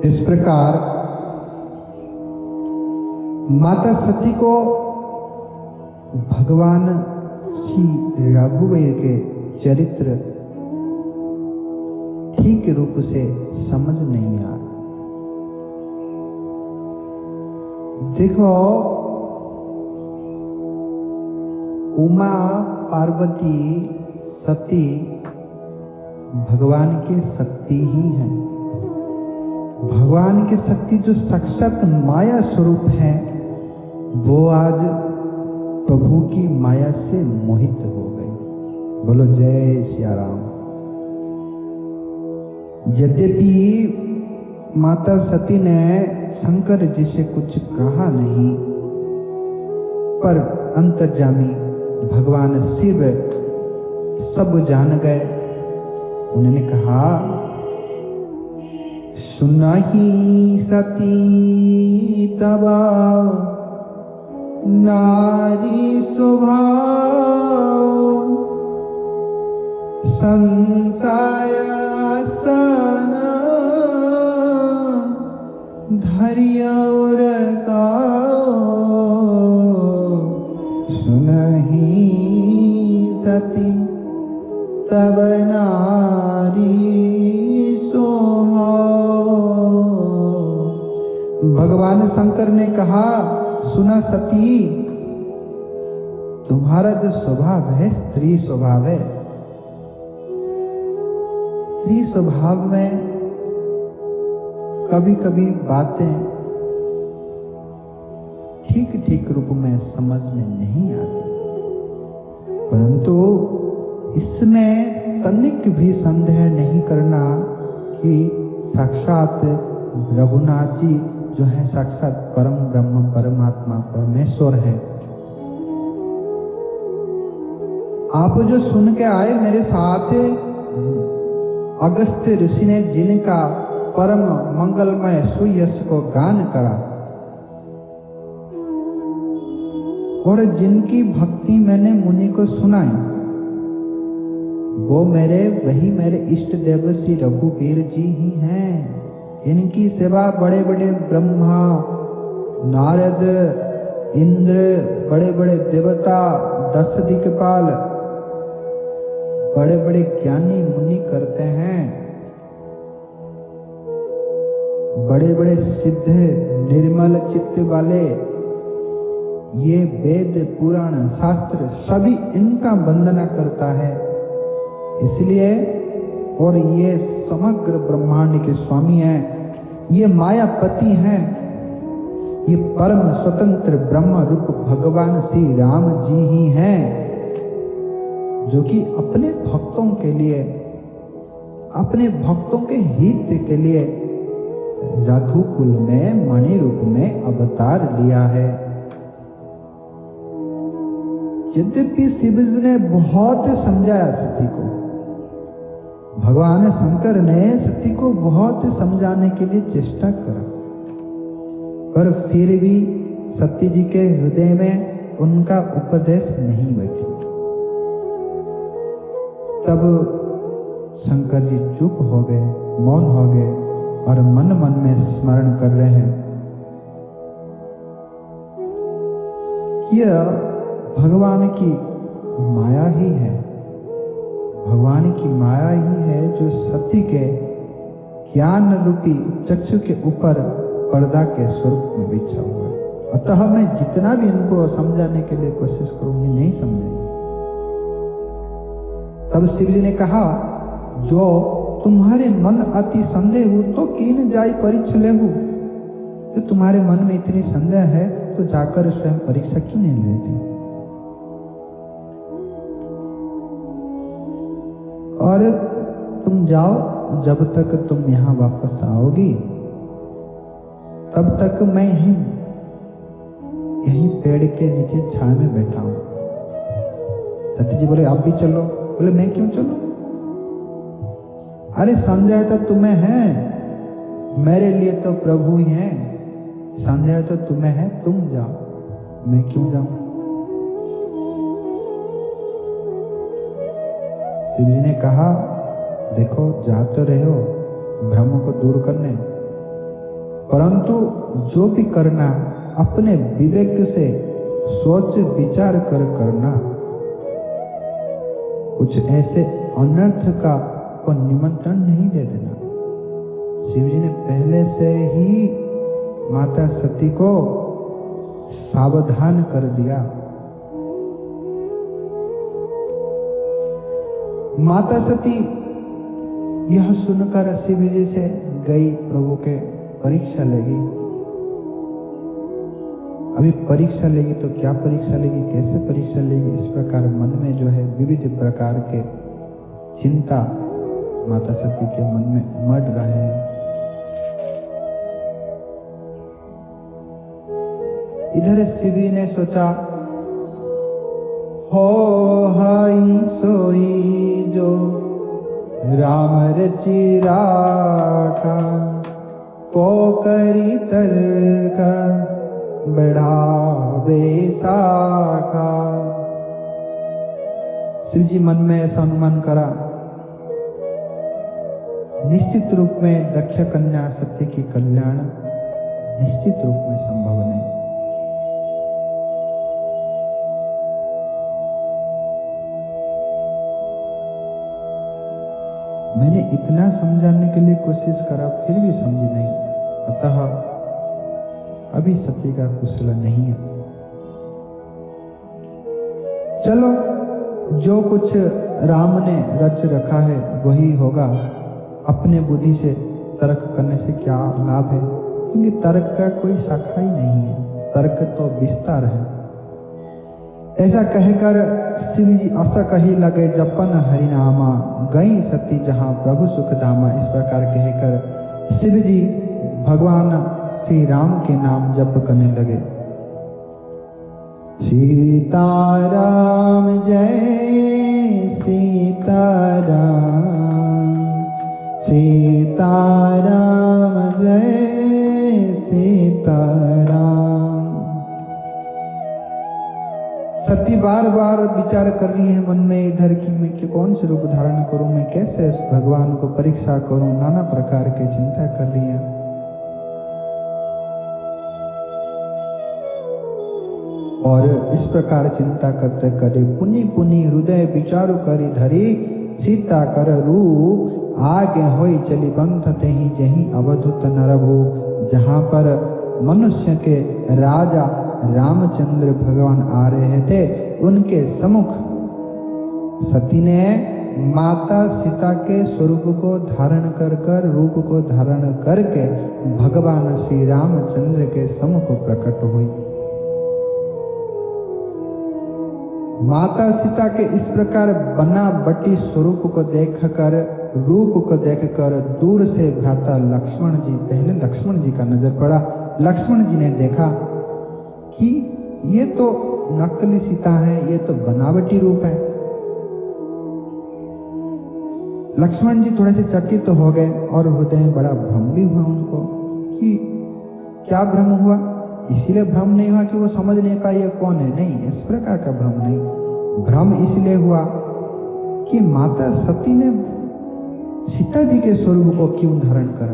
इस प्रकार माता सती को भगवान श्री रघुवीर के चरित्र ठीक रूप से समझ नहीं आया। देखो, उमा पार्वती सती भगवान की शक्ति ही है। भगवान की शक्ति जो साक्षात माया स्वरूप है, वो आज प्रभु की माया से मोहित हो गई। बोलो जय सिया राम। यद्यपि माता सती ने शंकर जी से कुछ कहा नहीं, पर अंतर्यामी भगवान शिव सब जान गए। उन्होंने कहा, सुनहि सती तब नारी स्वभाव, संशय सन धरियौर काओ। सुनहि सती तब नारी सोहाओ। भगवान शंकर ने कहा, सुना सती, तुम्हारा जो स्वभाव है स्त्री स्वभाव है। स्त्री स्वभाव में कभी कभी बातें ठीक ठीक रूप में समझ में नहीं आती, परंतु इसमें तनिक भी संदेह नहीं करना कि साक्षात रघुनाथ जी जो है साक्षात परम ब्रह्म परमात्मा परमेश्वर है। आप जो सुन के आए मेरे साथ, अगस्त्य ऋषि ने जिनका परम मंगलमय सुयश को गान करा और जिनकी भक्ति मैंने मुनि को सुनाई, वो वही मेरे इष्ट देव श्री रघुवीर जी ही हैं। इनकी सेवा बड़े बड़े ब्रह्मा, नारद, इंद्र, बड़े बड़े देवता, 10 दिक्पाल, बड़े बड़े ज्ञानी मुनि करते हैं। बड़े बड़े सिद्ध निर्मल चित्त वाले ये वेद पुराण शास्त्र सभी इनका वंदना करता है। इसलिए, और ये समग्र ब्रह्मांड के स्वामी हैं, ये मायापति हैं, ये परम स्वतंत्र ब्रह्म रूप भगवान श्री राम जी ही हैं, जो कि अपने भक्तों के लिए, अपने भक्तों के हित के लिए रघुकुल में मणि रूप में अवतार लिया है। यद्यपि शिव जी ने बहुत समझाया सती को, भगवान शंकर ने सती को बहुत समझाने के लिए चेष्टा करा, पर फिर भी सती जी के हृदय में उनका उपदेश नहीं बैठी। तब शंकर जी चुप हो गए, मौन हो गए और मन मन में स्मरण कर रहे हैं कि भगवान की माया ही है, भगवान की माया ही है जो सती के ज्ञान रूपी चक्षु के ऊपर पर्दा के स्वरूप में बिछा हुआ है। अतः मैं जितना भी इनको समझाने के लिए कोशिश करूं, ये नहीं समझेंगे। तब शिव जी ने कहा, जो तुम्हारे मन अति संदेह हो तो कीन जाई परीक्षा लेहु। तो तुम्हारे मन में इतनी संदेह है तो जाकर स्वयं परीक्षा क्यों नहीं लेते? और तुम जाओ, जब तक तुम यहाँ वापस आओगी तब तक मैं यहीं पेड़ के नीचे छाया में बैठा हूं। सती जी बोले, आप भी चलो। बोले, मैं क्यों चलूं? अरे संदेह तो तुम्हें है, मेरे लिए तो प्रभु ही है। संदेह तो तुम्हें है, तुम जाओ, मैं क्यों जाऊं? शिव जी ने कहा, देखो जा तो रहे हो भ्रम को दूर करने, परंतु जो भी करना अपने विवेक से सोच विचार कर करना। कुछ ऐसे अनर्थ का को निमंत्रण नहीं दे देना। शिव जी ने पहले से ही माता सती को सावधान कर दिया। माता सती यह सुनकर शिव जी से गई प्रभु के परीक्षा लेगी। अभी परीक्षा लेगी तो क्या परीक्षा लेगी, कैसे परीक्षा लेगी, इस प्रकार मन में जो है विविध प्रकार के चिंता माता सती के मन में उमड़ रहे हैं। इधर शिव जी ने सोचा, हो हाई सोई जो राम रचि राखा, को करी तर्क बढ़ावे साखा। शिव जी मन में ऐसा अनुमान करा, निश्चित रूप में दक्ष कन्या सत्य की कल्याण निश्चित रूप में संभव नहीं। मैंने इतना समझाने के लिए कोशिश करा, फिर भी समझी नहीं, अतः अभी सती का कुशल नहीं है। चलो, जो कुछ राम ने रच रखा है वही होगा। अपने बुद्धि से तर्क करने से क्या लाभ है, क्योंकि तर्क का कोई शाखा ही नहीं है, तर्क तो विस्तार है। ऐसा कहकर शिव जी अस कही लगे जपन हरिनामा, गई सती जहां प्रभु सुख धामा। इस प्रकार कहकर शिव जी भगवान श्री राम के नाम जप करने लगे। सीताराम जय सीताराम, सीताराम जय सीताराम। सती बार बार विचार कर रही है मन में इधर की मैं कौन से रूप धारण करूं, मैं कैसे भगवान को परीक्षा करूं, नाना प्रकार के चिंता कर रही है। और इस प्रकार चिंता करते करे पुनि पुनि हृदय विचारु करी धरी, सीता कर रूप आगे होई चली बंधते ही जहीं अवधुत नरभु। जहां पर मनुष्य के राजा रामचंद्र भगवान आ रहे थे, उनके सम्मुख सती ने माता सीता के स्वरूप को धारण कर रूप को धारण करके भगवान श्री रामचंद्र के सम्मुख प्रकट हुई। माता सीता के इस प्रकार बनावटी स्वरूप को देखकर, रूप को देखकर दूर से भ्राता लक्ष्मण जी, पहले लक्ष्मण जी का नजर पड़ा। लक्ष्मण जी ने देखा कि ये तो नकली सीता है, ये तो बनावटी रूप है। लक्ष्मण जी थोड़े से चकित तो हो गए और हृदय में बड़ा भ्रम भी हुआ उनको कि क्या भ्रम हुआ। इसीलिए भ्रम नहीं हुआ कि वो समझ नहीं पाए ये कौन है, नहीं, इस प्रकार का भ्रम नहीं। भ्रम इसलिए हुआ कि माता सती ने सीता जी के स्वरूप को क्यों धारण करा।